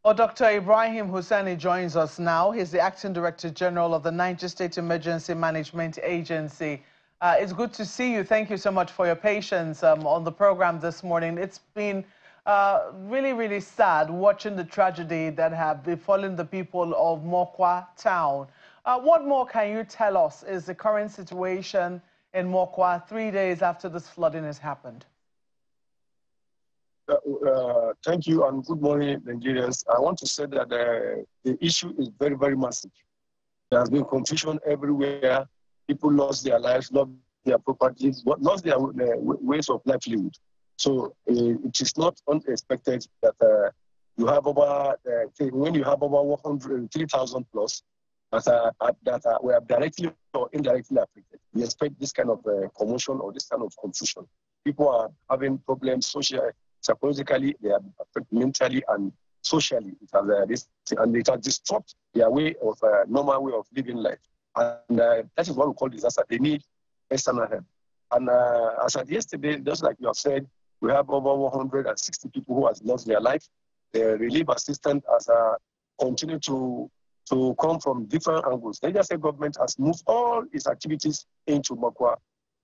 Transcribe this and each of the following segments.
Well, Dr. Ibrahim Hussaini joins us now. He's the Acting Director General of the Niger State Emergency Management Agency. It's good to see you. Thank you so much for your patience on the program this morning. It's been really, really sad watching the tragedy that have befallen the people of Mokwa town. What more can you tell us is the current situation in Mokwa 3 days after this flooding has happened? Thank you and good morning, Nigerians. I want to say that the issue is very, very massive. There has been confusion everywhere. People lost their lives, lost their properties, lost their ways of livelihood. So it is not unexpected that you have over, when you have over 3,000 plus that were directly or indirectly affected. We expect this kind of commotion or this kind of confusion. People are having problems socially, psychologically, they are affected mentally and socially. It has disrupted their way of normal way of living life. And that is what we call disaster. They need external help. And as of yesterday, just like you have said, we have over 160 people who have lost their life. The relief assistance has continued to come from different angles. The Niger State government has moved all its activities into Mokwa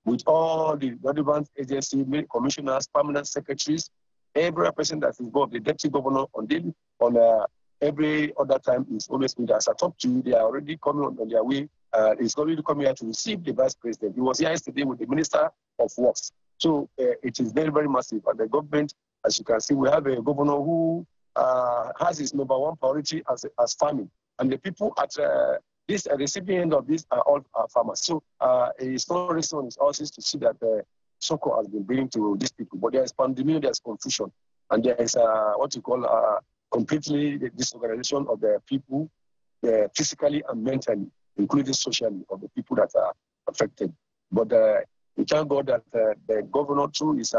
with all the relevant agency commissioners, permanent secretaries, every person that's involved, the deputy governor on every other time is always with us. I talked to you, they are already coming on their way. It's already coming here to receive the vice president. He was here yesterday with the minister of works. So it is very, very massive. And the government, as you can see, we have a governor who has his number one priority as farming. And the people at this recipient of this are all farmers. So it's not really on his horses to see that Soko has been bringing to these people. But there is pandemic, there is confusion. And there is what you call completely disorganization of the people physically and mentally, including socially, of the people that are affected. But we thank God that the governor too his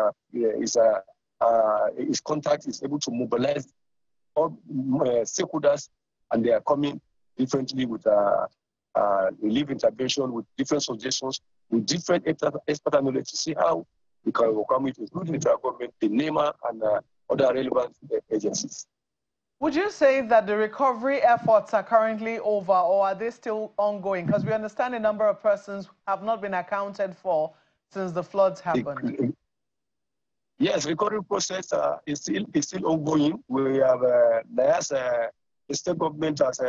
contact is able to mobilize all stakeholders, and they are coming differently with relief intervention, with different suggestions, with different expert knowledge to see how we can overcome it, including the government, the NEMA, and other relevant agencies. Would you say that the recovery efforts are currently over, or are they still ongoing? Because we understand a number of persons have not been accounted for since the floods happened. Yes, recovery process is still ongoing. We have the state government has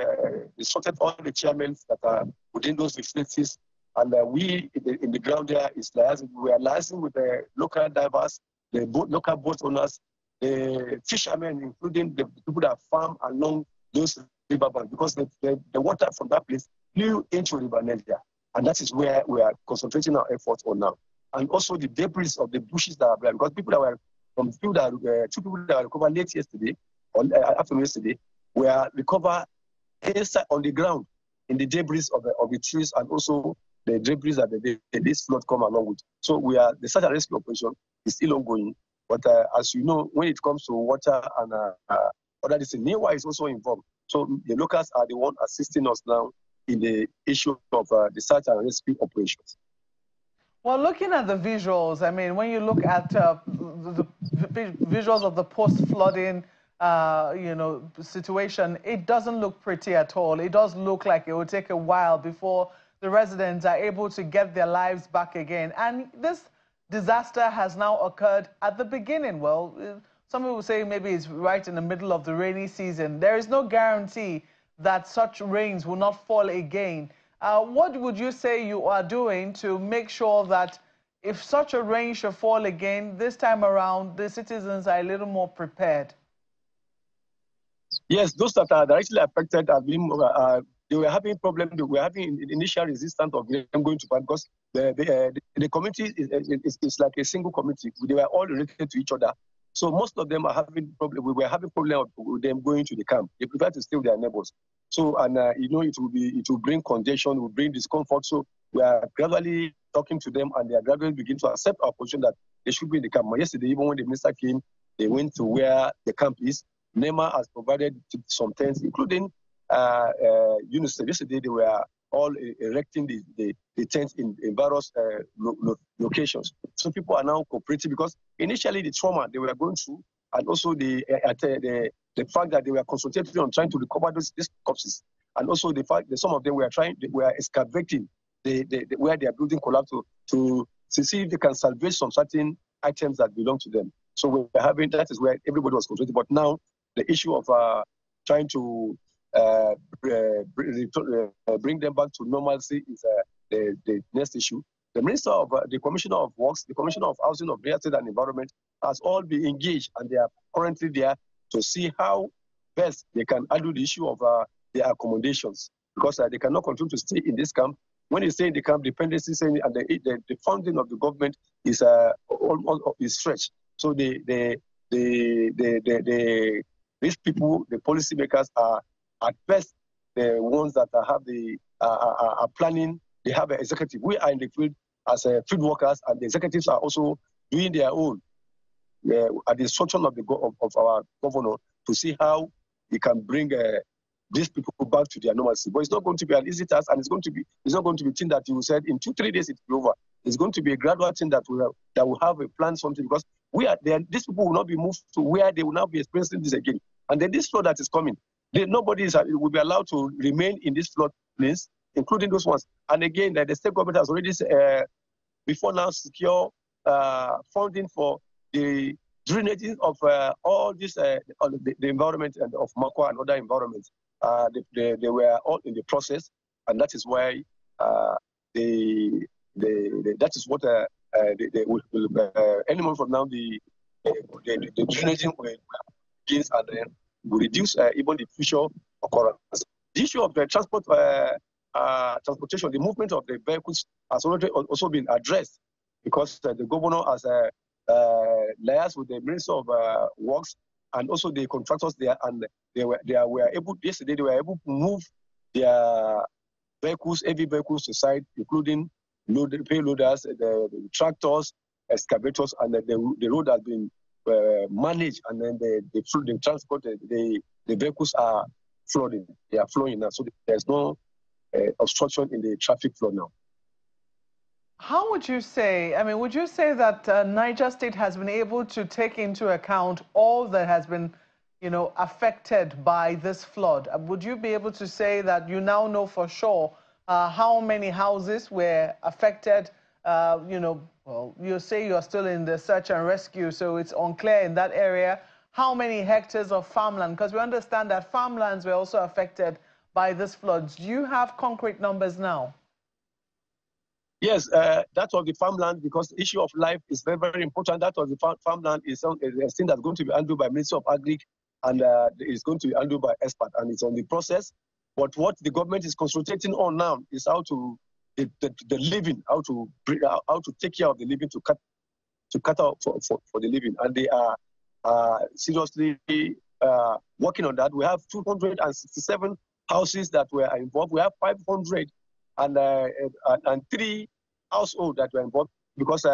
instructed all the chairmen that are within those facilities, and we in the ground there is liaising. We are liaising with the local divers, the local boat owners, the fishermen, including the people that farm along those riverbanks, because the water from that place flew into River Niger, and that is where we are concentrating our efforts on now. And also the debris of the bushes that are there, because people that were from two people that were recovered late yesterday, or after yesterday, were recovered inside on the ground in the debris of the trees, and also the debris that this flood come along with. So the search and rescue operation is still ongoing. But as you know, when it comes to water and other things, NEWA is also involved. So the locals are the one assisting us now in the issue of the search and rescue operations. Well, looking at the visuals, I mean, when you look at the visuals of the post-flooding, situation, it doesn't look pretty at all. It does look like it will take a while before the residents are able to get their lives back again. And this disaster has now occurred at the beginning. Well, some people say maybe it's right in the middle of the rainy season. There is no guarantee that such rains will not fall again. What would you say you are doing to make sure that if such a rain should fall again, this time around, the citizens are a little more prepared? Yes, those that are directly affected have been, they were having problems. They were having initial resistance of them going to park, because the community is like a single community. They were all related to each other. So most of them are having problem. We were having problem with them going to the camp. They prefer to stay with their neighbors. So, and it will bring congestion, it will bring discomfort. So we are gradually talking to them, and they are gradually begin to accept our position that they should be in the camp. Yesterday, even when the minister came, they went to where the camp is. NEMA has provided some tents, including UNICEF. Yesterday, they were all erecting the tents in various locations. So people are now cooperating, because initially the trauma they were going through and also the fact that they were concentrating on trying to recover these corpses, and also the fact that some of them were excavating where they are building collapse to see if they can salvage some certain items that belong to them. So that is where everybody was concentrating. But now the issue of trying to bring them back to normalcy is the next issue. The Minister of the Commissioner of Works, the Commissioner of Housing, of Real Estate and Environment has all been engaged, and they are currently there to see how best they can handle the issue of their accommodations, because they cannot continue to stay in this camp. When they stay in the camp, dependency and the funding of the government is stretched. So these people, the policymakers, are at best the ones that are planning. They have an executive. We are in the field as field workers, and the executives are also doing their own at the instruction of our governor to see how he can bring these people back to their normalcy. But it's not going to be an easy task, and it's not going to be a thing that you said in 2-3 days it's over. It's going to be a gradual thing that will have a plan, something, because these people will not be moved to where they will not be experiencing this again. And then this flood that is coming, nobody will be allowed to remain in this flood place, including those ones. And again, the state government has already, before now, secure funding for the drainaging of all this, the environment and of Makwa and other environments. They were all in the process, and that is why that is what any moment from now the drainaging will begin, and then will reduce even the future occurrence. The issue of the transportation, the movement of the vehicles has already also been addressed, because the governor has liaised with the Minister of Works and also the contractors there, and they were able yesterday. They were able to move their vehicles, heavy vehicles, to site, including payloaders, the tractors, excavators, and the road has been managed, and then the transport, the vehicles are flooding. They are flowing now, so there's no obstruction in the traffic flow now. How would you say, would you say that Niger State has been able to take into account all that has been, affected by this flood? Would you be able to say that you now know for sure how many houses were affected? Well, you say you're still in the search and rescue, so it's unclear in that area. How many hectares of farmland? Because we understand that farmlands were also affected by this flood. Do you have concrete numbers now? Yes, that was the farmland, because the issue of life is very, very important. That was the farmland is a thing that's going to be handled by Ministry of Agri, and it's going to be handled by expert, and it's on the process. But what the government is concentrating on now is how to the living, how to take care of the living, to cut out for the living, and they are seriously working on that. We have 267 houses that were involved. We have 503 households that were involved, because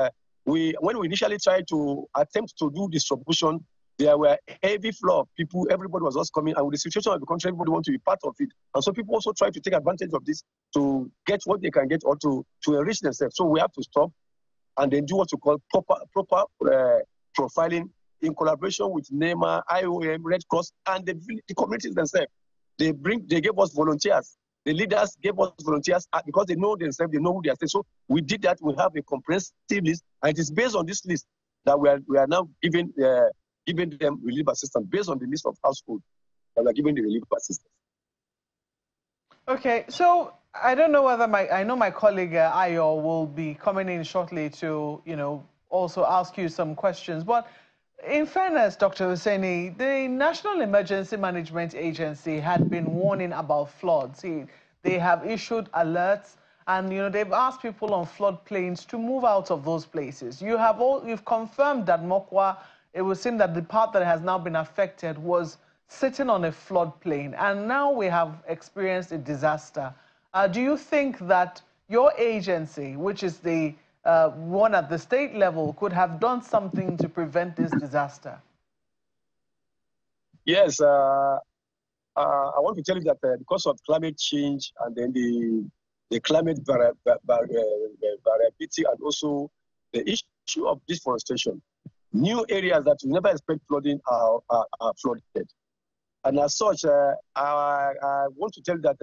when we initially tried to attempt to do distribution, there were heavy flow of people. Everybody was just coming, and with the situation of the country, everybody wants to be part of it. And so people also try to take advantage of this to get what they can get, or to enrich themselves. So we have to stop and then do what you call proper profiling in collaboration with NEMA, IOM, Red Cross, and the communities themselves. They gave us volunteers. The leaders gave us volunteers because they know themselves, they know who they are. So we did that. We have a comprehensive list, and it is based on this list that we are now giving them relief assistance, based on the list of households that we are giving the relief assistance. Okay, so I don't know whether I know my colleague Ayo will be coming in shortly to also ask you some questions, but in fairness, Dr. Hussaini, the National Emergency Management Agency had been warning about floods. They have issued alerts, and they've asked people on floodplains to move out of those places. You've confirmed that Mokwa, it was seen that the part that has now been affected was sitting on a floodplain, and now we have experienced a disaster. Do you think that your agency, which is the one at the state level, could have done something to prevent this disaster? Yes, I want to tell you that because of climate change, and then the climate variability, and also the issue of deforestation, new areas that you never expect flooding are flooded. And as such, I want to tell you that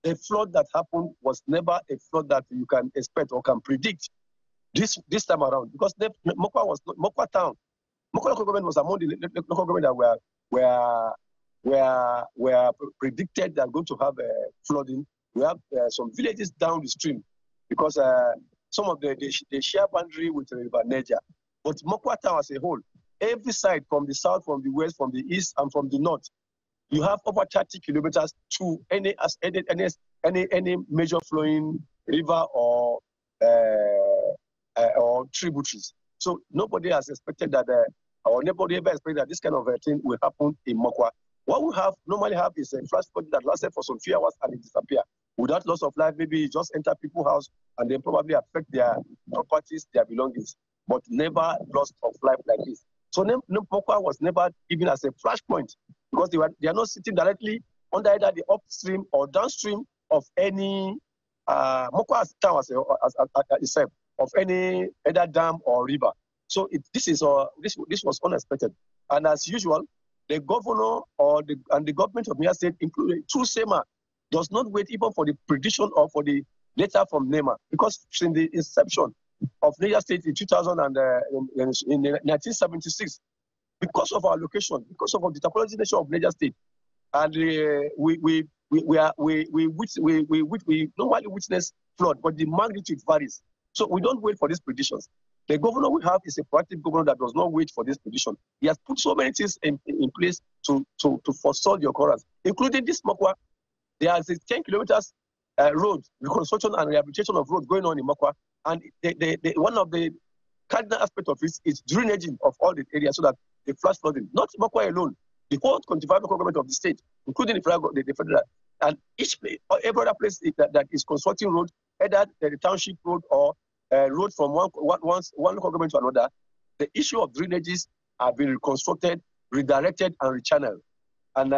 the flood that happened was never a flood that you can expect or can predict this time around, because Mokwa town, Mokwa local government was among the local government that were predicted that are going to have flooding. We have some villages down the stream because some of they share boundary with the River Niger. But Mokwa town as a whole, every side from the south, from the west, from the east, and from the north, you have over 30 kilometers to any major flowing river or tributaries. So nobody has expected that, or nobody ever expected that this kind of thing will happen in Mokwa. What we normally have is a flash flood that lasted for some few hours and it disappears. Without loss of life, maybe it just enter people's house and then probably affect their properties, their belongings, but never loss of life like this. So Mokwa was never given as a flashpoint because they are not sitting directly under either the upstream or downstream of any Mokwa town itself, of any either dam or river. So this was unexpected, and as usual, the governor and the government of Niger State, including through SEMA, does not wait even for the prediction or for the letter from NEMA, because since the inception of Niger State in 1976, because of our location, because of the topology nature of Niger State, and we normally witness flood, but the magnitude varies. So we don't wait for these predictions. The governor we have is a proactive governor that does not wait for this prediction. He has put so many things in place to forestall the occurrence, including this Mokwa. There is a 10 kilometers road, reconstruction and rehabilitation of road going on in Mokwa. And one of the cardinal aspects of it is drainaging of all the areas so that the flash flooding, not Mokwa alone, the whole 25 local government of the state, including the federal, and every other place that is constructing road, either the township road or road from one local government to another, the issue of drainages have been reconstructed, redirected, and rechanneled. And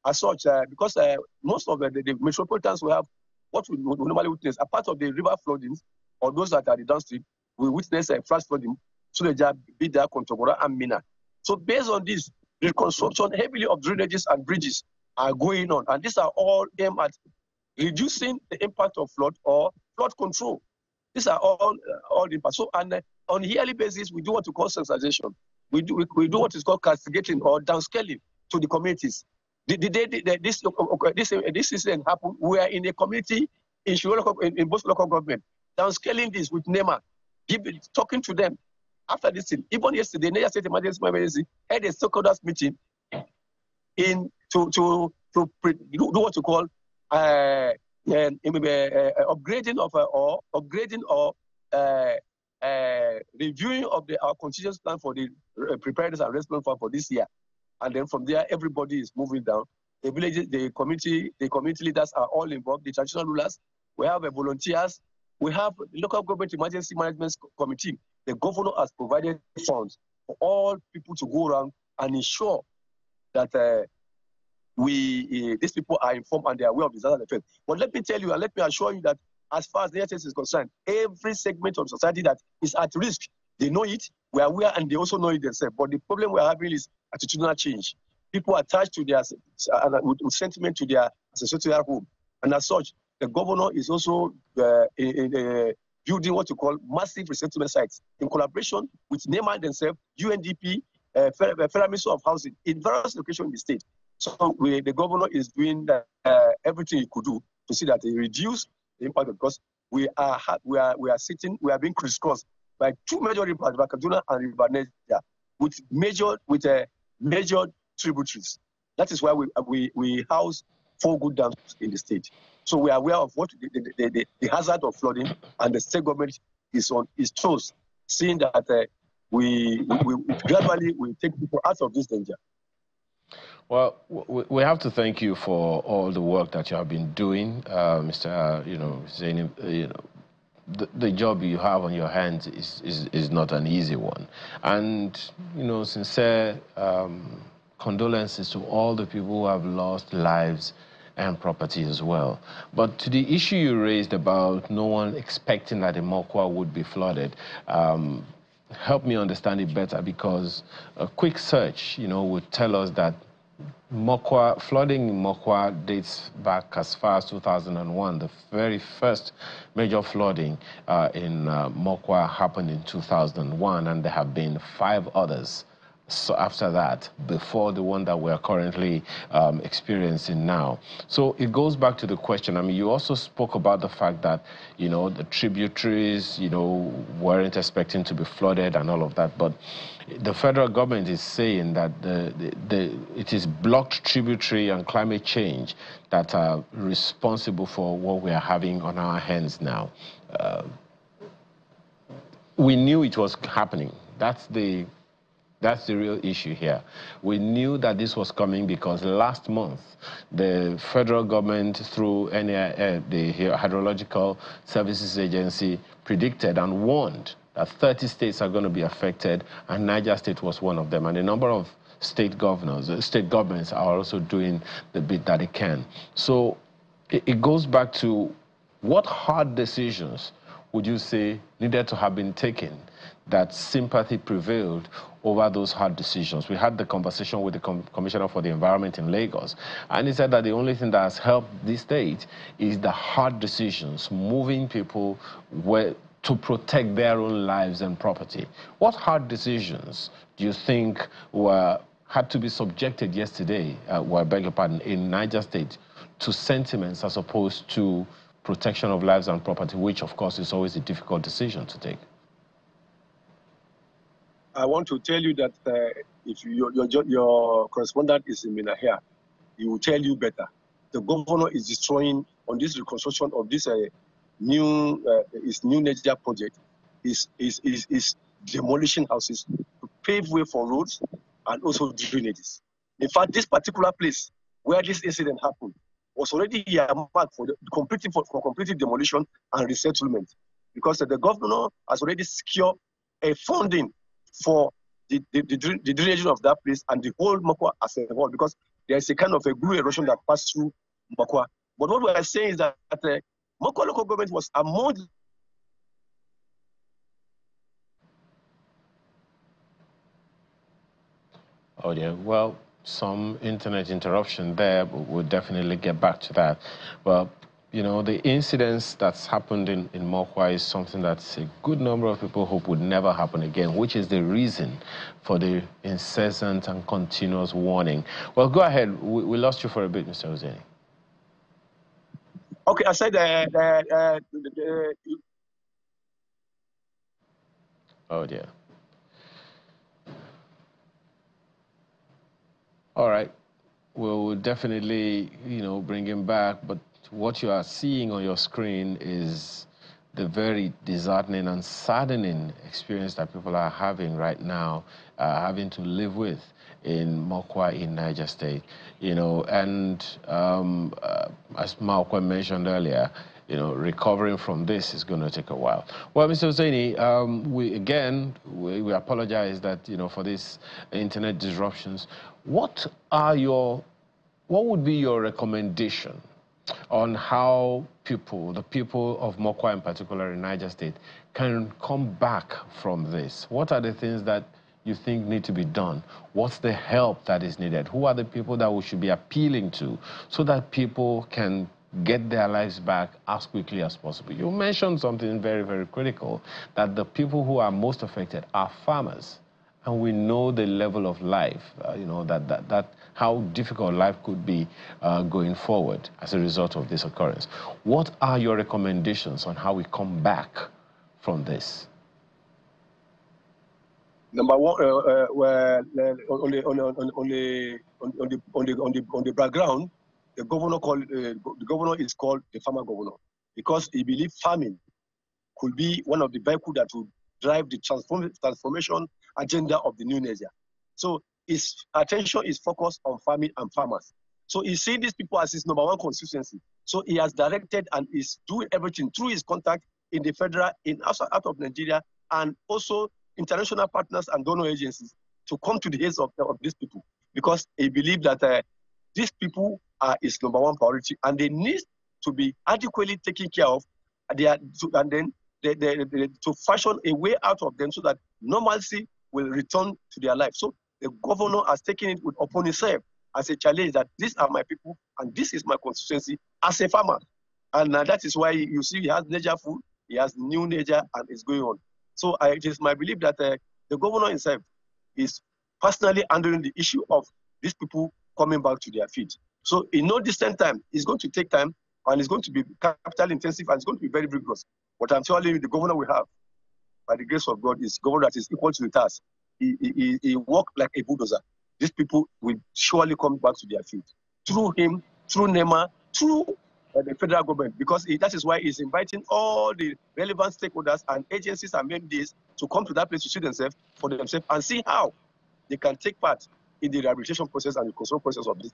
as such, because most of the metropolitans will have what we normally witness, apart of the river floodings or those that are the downstream, we witness a flash flooding, Suleja, Bida, Kontogora, and Mina. So based on this, reconstruction heavily of drainages and bridges are going on, and these are all aimed at reducing the impact of flood or flood control. These are all the impact. So, and on a yearly basis, we do what we call sensitization. We do what is called castigating or downscaling to the communities. This incident happened. We are in a community in both local government, downscaling this with NEMA, talking to them. After this thing, even yesterday, Niger State Emergency had a stakeholders meeting to do what you call upgrading or reviewing of our contingency plan for the preparedness and response plan for this year. And then from there, everybody is moving down. The villages, the community leaders are all involved, the traditional rulers. We have volunteers. We have the local government emergency management committee. The governor has provided funds for all people to go around and ensure that these people are informed and they are aware of disaster effect. But let me tell you and let me assure you that as far as the NHS is concerned, every segment of society that is at risk, they know it, we are aware, and they also know it themselves. But the problem we are having is attitudinal change. People are attached to their with sentiment to their social home. And as such, the governor is also building what you call massive resettlement sites in collaboration with NEMA themselves, UNDP, Federal Ministry of Housing in various locations in the state. So the governor is doing everything he could do to see that he reduce the impact, because we are being crisscrossed by two major rivers, River Kaduna and River Niger, with major tributaries. That is why we house 4 good dams in the state. So we are aware of what the hazard of flooding, and the state government is on its toes, seeing that we gradually take people out of this danger. Well, we have to thank you for all the work that you have been doing, Mr. Zainab. The job you have on your hands is not an easy one, and sincere condolences to all the people who have lost lives and property as well. But to the issue you raised about no one expecting that the Mokwa would be flooded, help me understand it better, because a quick search, would tell us that Mokwa, flooding in Mokwa dates back as far as 2001. The very first major flooding in Mokwa happened in 2001, and there have been 5 others. So after that, before the one that we're currently experiencing now. So it goes back to the question. I mean, you also spoke about the fact that, the tributaries, weren't expecting to be flooded and all of that. But the federal government is saying that it is blocked tributary and climate change that are responsible for what we are having on our hands now. We knew it was happening. That's the real issue here. We knew that this was coming because last month, the federal government, through the Hydrological Services Agency, predicted and warned that 30 states are going to be affected, and Niger State was one of them. And a number of state governments are also doing the bit that they can. So it goes back to, what hard decisions would you say needed to have been taken that sympathy prevailed over those hard decisions? We had the conversation with the Commissioner for the Environment in Lagos, and he said that the only thing that has helped this state is the hard decisions, moving people to protect their own lives and property. What hard decisions do you think had to be subjected yesterday, I beg your pardon, in Niger State to sentiments as opposed to protection of lives and property, which of course is always a difficult decision to take? I want to tell you that if your correspondent is in Mina here, he will tell you better. The governor is destroying, on this reconstruction of this new Niger project, is demolishing houses to pave way for roads and also drainages. In fact, this particular place where this incident happened was already earmarked for complete demolition and resettlement, because the governor has already secured a funding for the drainage of that place and the whole Mokwa as a whole, because there is a kind of a glue erosion that passed through Mokwa. But what we are saying is that Mokwa local government was among. Oh yeah, well, some internet interruption there, but we'll definitely get back to that. But the incidents that's happened in Mokwa is something that a good number of people hope would never happen again, which is the reason for the incessant and continuous warning. Well, go ahead. We lost you for a bit, Mr. Hussaini. Okay, I said oh dear. All right. We'll definitely, bring him back, but what you are seeing on your screen is the very disheartening and saddening experience that people are having right now, having to live with in Mokwa in Niger State. And as Mokwa mentioned earlier, recovering from this is going to take a while. Well, Mr. Hussaini, we apologize that, for these internet disruptions. What would be your recommendation on how the people of Mokwa in particular in Niger State, can come back from this? What are the things that you think need to be done? What's the help that is needed? Who are the people that we should be appealing to so that people can get their lives back as quickly as possible? You mentioned something very, very critical, that the people who are most affected are farmers. And we know the level of life, how difficult life could be going forward as a result of this occurrence. What are your recommendations on how we come back from this? Number one, on the background, the governor is called the farmer governor, because he believes farming could be one of the vehicles that will drive the transformation agenda of the new Niger. So his attention is focused on farming and farmers. So he's seeing these people as his number one constituency. So he has directed and is doing everything through his contact in the federal, out of Nigeria, and also international partners and donor agencies to come to the aid of these people, because he believes that these people are his number one priority, and they need to be adequately taken care of, and then to fashion a way out of them so that normalcy will return to their life. So the governor has taken it upon himself as a challenge that these are my people and this is my constituency as a farmer. And that is why you see he has Niger food, he has new Niger, and it's going on. So it is my belief that the governor himself is personally handling the issue of these people coming back to their feet. So in no distant time, it's going to take time and it's going to be capital intensive and it's going to be very rigorous. But I'm telling you, the governor we have, by the grace of God, is a governor that is equal to the task. He worked like a bulldozer. These people will surely come back to their feet. Through him, through NEMA, through the federal government, because that is why he's inviting all the relevant stakeholders and agencies and MDs to come to that place to see themselves for themselves and see how they can take part in the rehabilitation process and the construction process of this.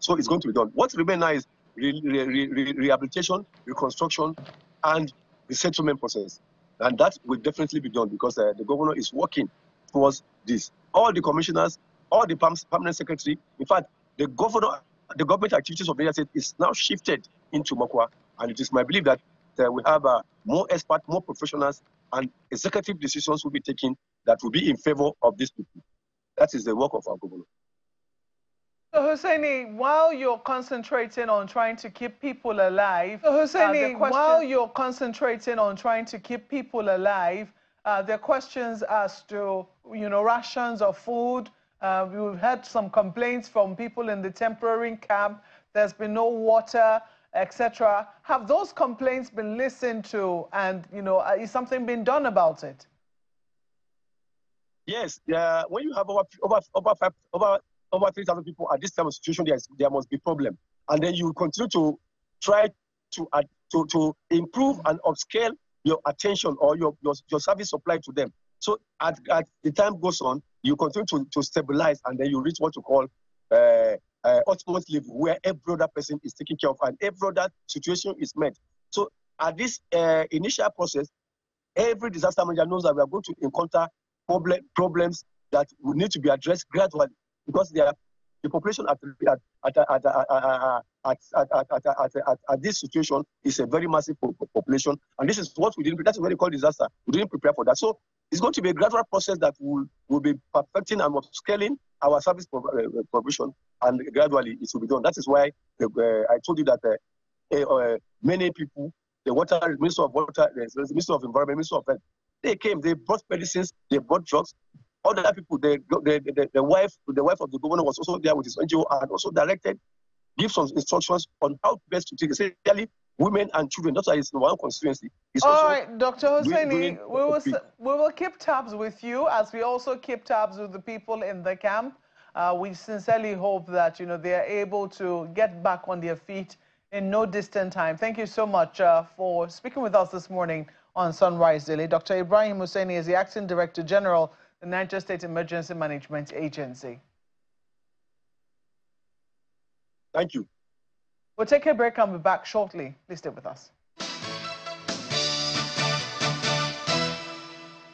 So it's going to be done. What remains now is rehabilitation, reconstruction, and the settlement process. And that will definitely be done because the governor is working towards this. All the commissioners, all the permanent secretary, in fact, the government activities of the state is now shifted into Mokwa. And it is my belief that we have more experts, more professionals, and executive decisions will be taken that will be in favor of these people. That is the work of our governor. So Hussaini, while you're concentrating on trying to keep people alive, there are questions as to, rations of food. We've had some complaints from people in the temporary camp. There's been no water, etc. Have those complaints been listened to, and is something being done about it? Yes. When you have over 3,000 people at this time of situation, there must be problem. And then you continue to try to improve and upscale your attention or your service supply to them. So as the time goes on, you continue to stabilize, and then you reach what you call ultimate level, where every other person is taken care of and every other situation is met. So at this initial process, every disaster manager knows that we are going to encounter problems that will need to be addressed gradually, because the population at this situation is a very massive population, and this is what we didn't. That's what we call disaster. We didn't prepare for that. So it's going to be a gradual process that will be perfecting and upscaling our service provision, and gradually it will be done. That is why I told you that many people, the Minister of Water, the Minister of Environment, Minister of Health, they came, they brought medicines, they brought drugs. All the other people, the wife of the governor was also there with his NGO and also directed, give some instructions on how best to take it, especially women and children. That's why it's one constituency. All right, Dr. Hussaini, we will keep tabs with you as we also keep tabs with the people in the camp. We sincerely hope that they are able to get back on their feet in no distant time. Thank you so much for speaking with us this morning on Sunrise Daily. Dr. Ibrahim Hussaini is the Acting Director General, the Niger State Emergency Management Agency. Thank you. We'll take a break and be back shortly. Please stay with us.